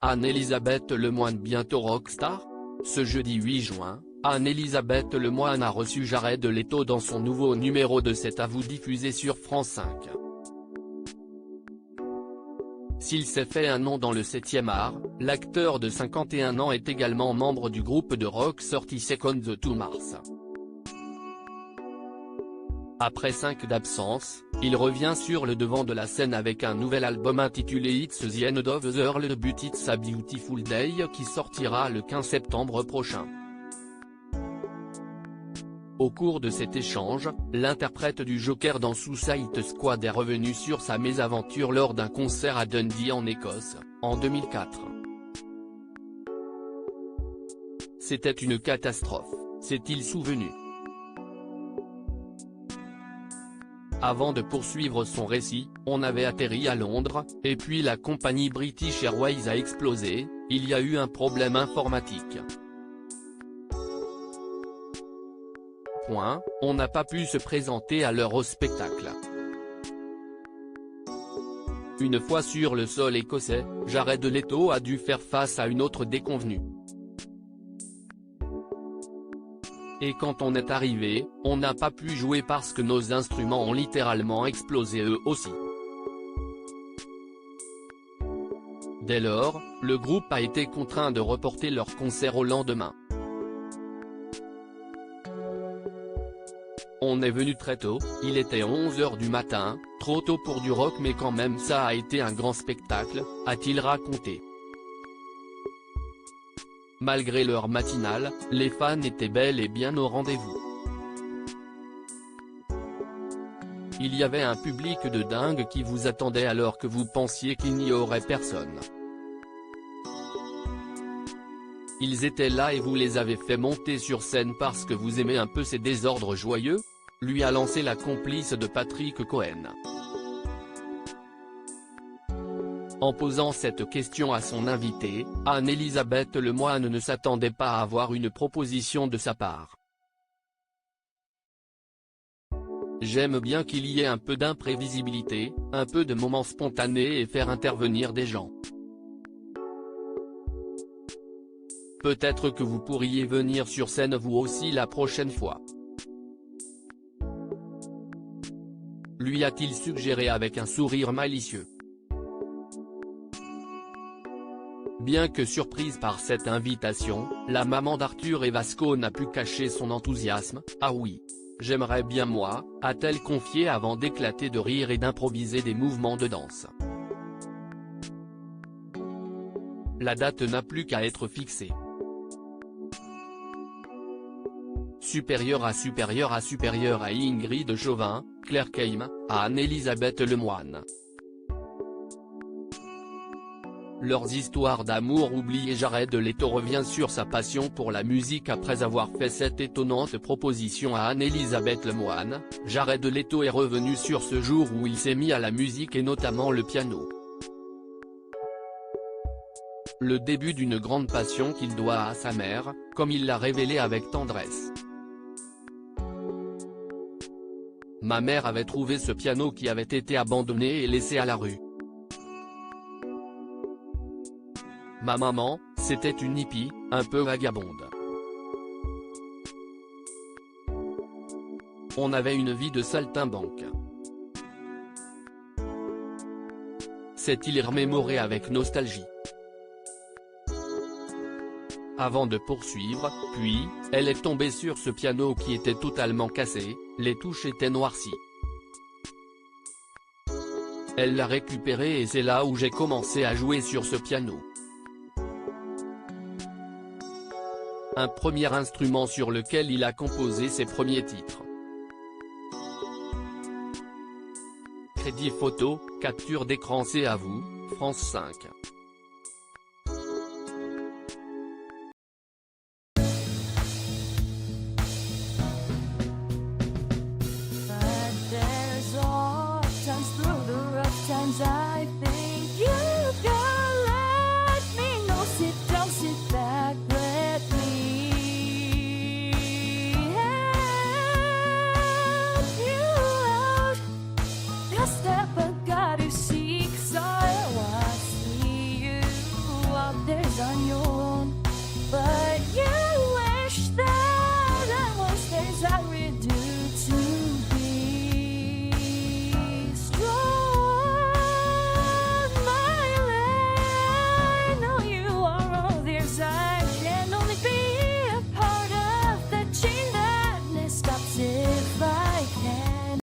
Anne-Elisabeth Lemoine bientôt rockstar? Ce jeudi 8 juin, Anne-Elisabeth Lemoine a reçu Jared Leto dans son nouveau numéro de C'est à vous diffusé sur France 5. S'il s'est fait un nom dans le 7e art, l'acteur de 51 ans est également membre du groupe de rock 30 Seconds to Mars. Après 5 d'absence, il revient sur le devant de la scène avec un nouvel album intitulé It's the End of the World but It's a Beautiful Day qui sortira le 15 septembre prochain. Au cours de cet échange, l'interprète du Joker dans Suicide Squad est revenu sur sa mésaventure lors d'un concert à Dundee en Écosse, en 2004. C'était une catastrophe, s'est-il souvenu. Avant de poursuivre son récit, on avait atterri à Londres, et puis la compagnie British Airways a explosé, il y a eu un problème informatique. On n'a pas pu se présenter à l'heure au spectacle. Une fois sur le sol écossais, Jared Leto a dû faire face à une autre déconvenue. Et quand on est arrivé, on n'a pas pu jouer parce que nos instruments ont littéralement explosé eux aussi. Dès lors, le groupe a été contraint de reporter leur concert au lendemain. On est venu très tôt, il était 11 h du matin, trop tôt pour du rock mais quand même ça a été un grand spectacle, a-t-il raconté. Malgré l'heure matinale, les fans étaient bel et bien au rendez-vous. Il y avait un public de dingue qui vous attendait alors que vous pensiez qu'il n'y aurait personne. Ils étaient là et vous les avez fait monter sur scène parce que vous aimez un peu ces désordres joyeux, lui a lancé la complice de Patrick Cohen. En posant cette question à son invité, Anne-Elisabeth Lemoine ne s'attendait pas à avoir une proposition de sa part. J'aime bien qu'il y ait un peu d'imprévisibilité, un peu de moments spontanés et faire intervenir des gens. Peut-être que vous pourriez venir sur scène vous aussi la prochaine fois. Lui a-t-il suggéré avec un sourire malicieux. Bien que surprise par cette invitation, la maman d'Arthur et Vasco n'a pu cacher son enthousiasme. « Ah oui, j'aimerais bien moi », a-t-elle confié avant d'éclater de rire et d'improviser des mouvements de danse. La date n'a plus qu'à être fixée. Supérieure à Ingrid Chauvin, Claire Keim, à Anne-Elisabeth Lemoine. Leurs histoires d'amour oubliées. Jared Leto revient sur sa passion pour la musique après avoir fait cette étonnante proposition à Anne-Elisabeth Lemoine. Jared Leto est revenu sur ce jour où il s'est mis à la musique et notamment le piano. Le début d'une grande passion qu'il doit à sa mère, comme il l'a révélé avec tendresse. Ma mère avait trouvé ce piano qui avait été abandonné et laissé à la rue. Ma maman, c'était une hippie, un peu vagabonde. On avait une vie de saltimbanque. S'est-il remémoré avec nostalgie. Avant de poursuivre, puis, elle est tombée sur ce piano qui était totalement cassé, les touches étaient noircies. Elle l'a récupéré et c'est là où j'ai commencé à jouer sur ce piano. Un premier instrument sur lequel il a composé ses premiers titres. Crédit photo, capture d'écran. C'est à vous, France 5.